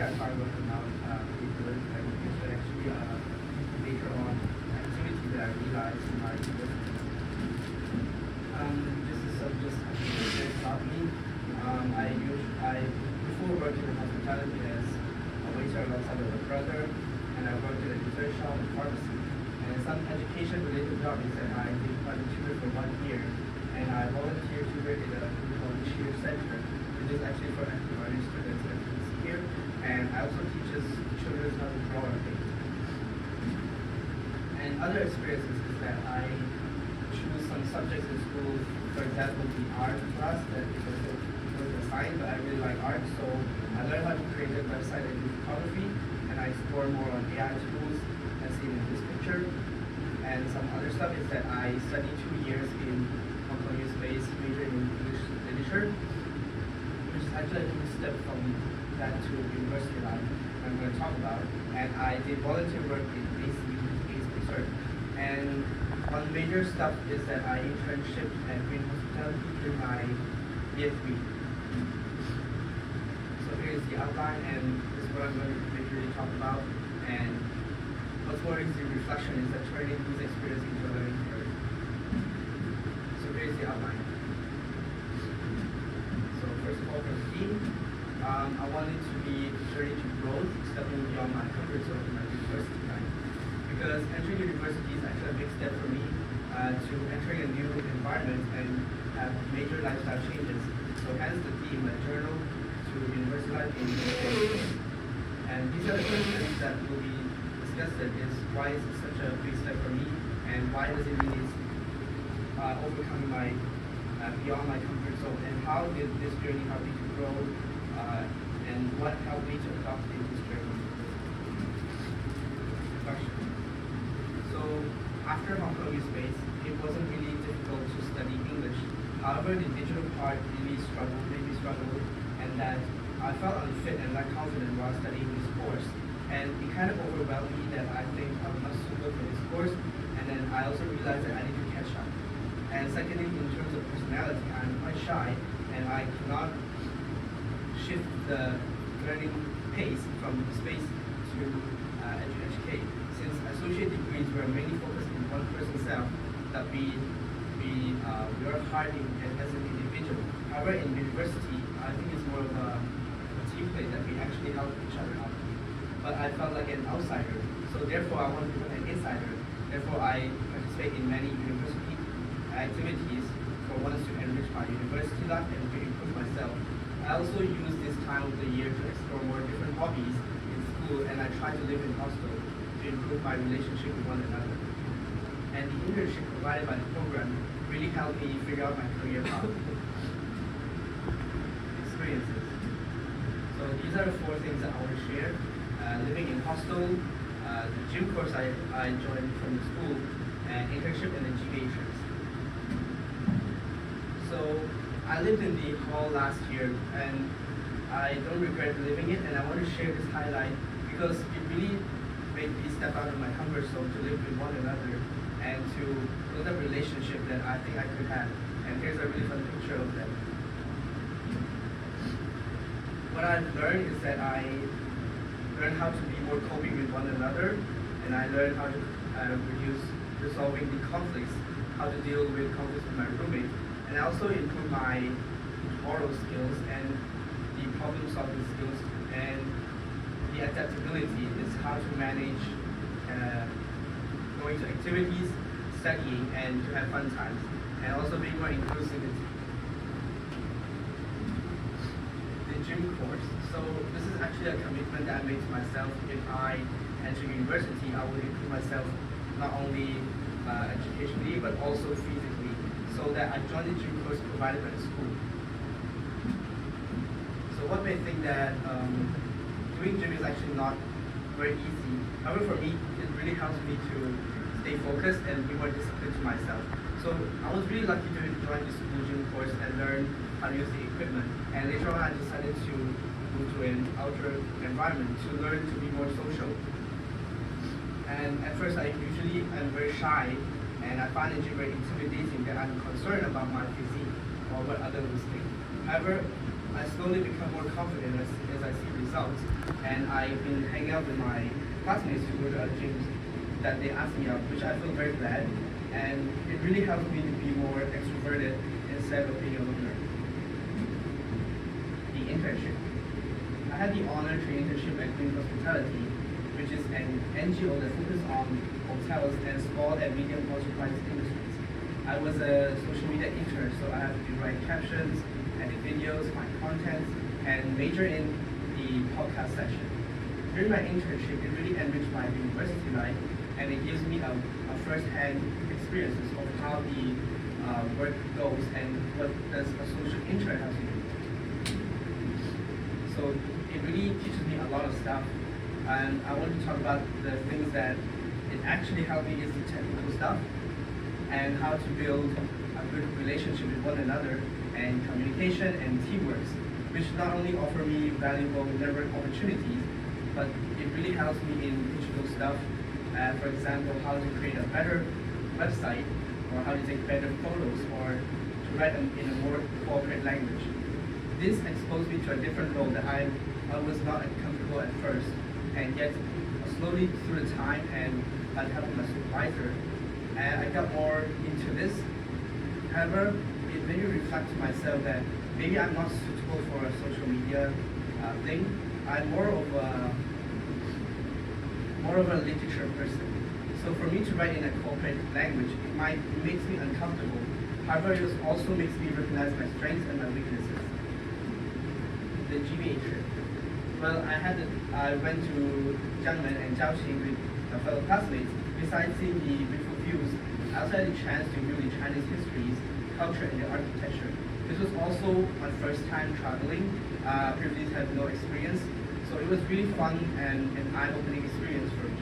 I find what I'm now pretty good. And it's actually later on activity that I realized in my university. This is just actually about me. I before working in hospitality as a waiter alongside of a brother, and I worked in a dessert shop and pharmacy. And some education-related job is that I did quite a tutor for 1 year, and I volunteer tutor in a volunteer center, which is actually for active learning students as you can see here. And I also teaches children how to draw and paint. And other experiences is that I choose some subjects in school, for example, the art class that it was assigned, but I really like art, so I learned how to create a website and do photography, and I explore more on AI tools as seen in this picture. And some other stuff is that I studied 2 years in Hong Kong space, major in English literature, which is actually a big step from that to university life I'm going to talk about. And I did volunteer work in base research. And one major stuff is that I internship at Green Hospitality during my year 3. So here is the outline, and this is what I'm going to majorly talk about. And what's more is the reflection is that turning these experiences into a learning curve. So here is the outline. So first of all, for the theme, I wanted to be journey to growth, stepping beyond my comfort zone in my university life. Because entering university is actually a big step for me to entering a new environment and have major lifestyle changes. So hence the theme, a journal to university life in and these are the questions that will be discussed is why is it such a big step for me, and why does it mean it's overcoming my beyond my comfort zone, and how did this journey help me to grow, and what helped me to adopt in this journey. Question. So after Hong Kong space, it wasn't really difficult to study English. However, the digital part really made me struggle, and that I felt unfit and not confident while studying this course. And it kind of overwhelmed me that I think I'm not suitable for this course, and then I also realized that I need to catch up. And secondly, in terms of personality, I'm quite shy, and I cannot shift the learning pace from space to EdUHK, since associate degrees were mainly focused in one person's self, that we work hard as an individual. However, in university, I think it's more of a team play that we actually help each other out. But I felt like an outsider, so therefore I want to become an insider. Therefore, I participate in many university activities for once to enrich my university life and to improve myself. I also use this time of the year to explore more different hobbies in school, and I try to live in hostel to improve my relationship with one another. And the internship provided by the program really helped me figure out my career path. Experiences. So these are the 4 things that I want to share. Living in hostel, the gym course I joined from the school, and internship and the GPA trips. So I lived in the hall last year, and I don't regret living it, and I want to share this highlight because it really made me step out of my comfort zone to live with one another and to build a relationship that I think I could have. And here's a really fun picture of them. What I've learned is that I learned how to be more coping with one another, and I learned how to resolving the conflicts, how to deal with conflicts with my roommate, and I also improve my oral skills and the problem solving skills, and the adaptability is how to manage going to activities, studying, and to have fun times, and also being more inclusivity. The gym course. So this is actually a commitment that I made to myself. If I enter university, I will improve myself not only educationally but also physically, so that I joined the gym course provided by the school. So one may think that doing gym is actually not very easy. However, for me, it really helps me to stay focused and be more disciplined to myself. So I was really lucky to join the school gym course and learn how to use the equipment. And later on, I decided to move to an outdoor environment to learn to be more social. And at first, I usually am very shy, and I find the gym very intimidating, that I'm concerned about my physique or what others think. However, I slowly become more confident as I see results, and I've been hanging out with my classmates who go to other gyms that they asked me out, which I feel very glad, and it really helped me to be more extroverted instead of being a loner. The internship. I had the honor to internship at Green Hospitality, which is an NGO that focuses on hotels and small and medium enterprise industries. I was a social media intern, so I have to write captions, edit videos, find content, and major in the podcast section. During my internship, it really enriched my university life, and it gives me a first-hand experiences of how the work goes and what does a social intern have to do. So it really teaches me a lot of stuff, and I want to talk about the things that it actually helped me is the technical stuff and how to build a good relationship with one another and communication and teamwork, which not only offer me valuable network opportunities, but it really helps me in digital stuff. For example, how to create a better website, or how to take better photos, or to write in a more corporate language. This exposed me to a different role that I was not comfortable at first, and yet slowly through the time and by helping my supervisor, and I got more into this. However, it made me reflect to myself that maybe I'm not suitable for a social media thing. I'm more of a literature person. So for me to write in a corporate language, it makes me uncomfortable. However, it also makes me recognize my strengths and my weaknesses. The GBA trip. Well, I went to Jiangmen and Jiaoxing with my fellow classmates. Besides seeing the beautiful views, I also had the chance to view the Chinese histories, culture, and the architecture. This was also my first time traveling. Previously had no experience, so it was really fun and an eye-opening experience for me.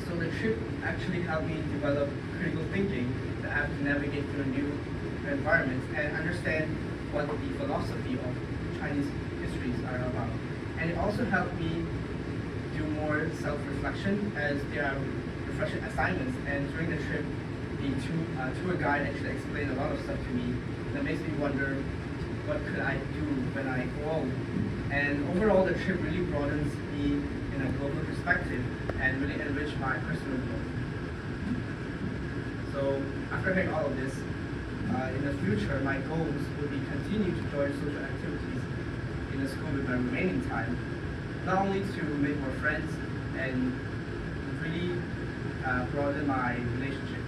So the trip actually helped me develop critical thinking that I have to navigate through new environments and understand what the philosophy of Chinese histories are about. And it also helped me do more self-reflection, as there are reflection assignments, and during the trip the tour guide actually explained a lot of stuff to me that makes me wonder what could I do when I grow old. And overall the trip really broadens me in a global perspective and really enriched my personal growth. So after hearing all of this, in the future my goals would be continue to join social activities in the school with my remaining time, not only to make more friends and really broaden my relationship.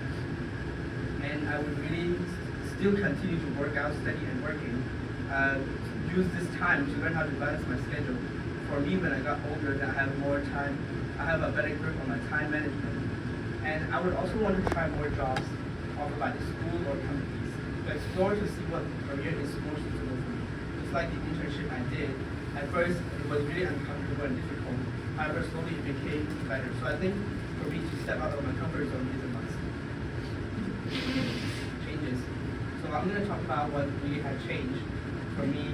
And I would really still continue to work out, study and working, use this time to learn how to balance my schedule. For me, when I got older, that I have more time, I have a better grip on my time management. And I would also want to try more jobs offered by the school or companies to explore to see what career is more suitable for me. Just like the internship I did, at first it was really uncomfortable and difficult. However, slowly it became better. So I think for me to step out of my comfort zone is a must. Changes. So I'm going to talk about what really had changed for me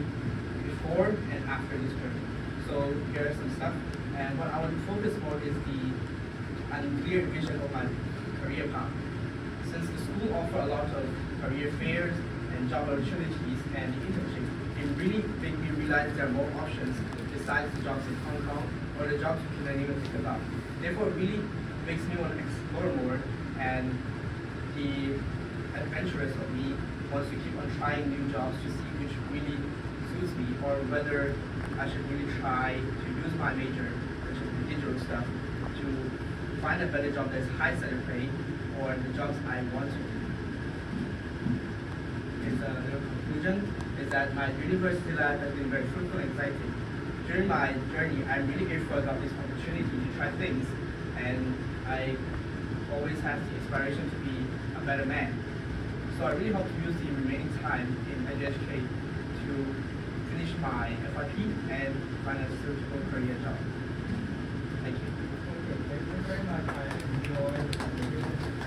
before and after this journey. So here are some stuff. And what I want to focus more is the unclear vision of my career path. Since the school offer a lot of career fairs and job opportunities and internships, it really made me realize there are more options besides the jobs in Hong Kong or the jobs you can even think about. Therefore, it really makes me want to explore more, and the adventurous of me wants to keep on trying new jobs to see which really suits me, or whether I should really try to use my major, which is the digital stuff, to find a better job that's high salary pay, or the jobs I want to do. The conclusion is that my university life has been very fruitful and exciting. During my journey, I'm really grateful about this opportunity to try things, and I always have the inspiration to be a better man. So I really hope to use the remaining time in EdUHK to finish my FYP and find a suitable career job. Thank you. Okay, thank you very much. I enjoyed the presentation.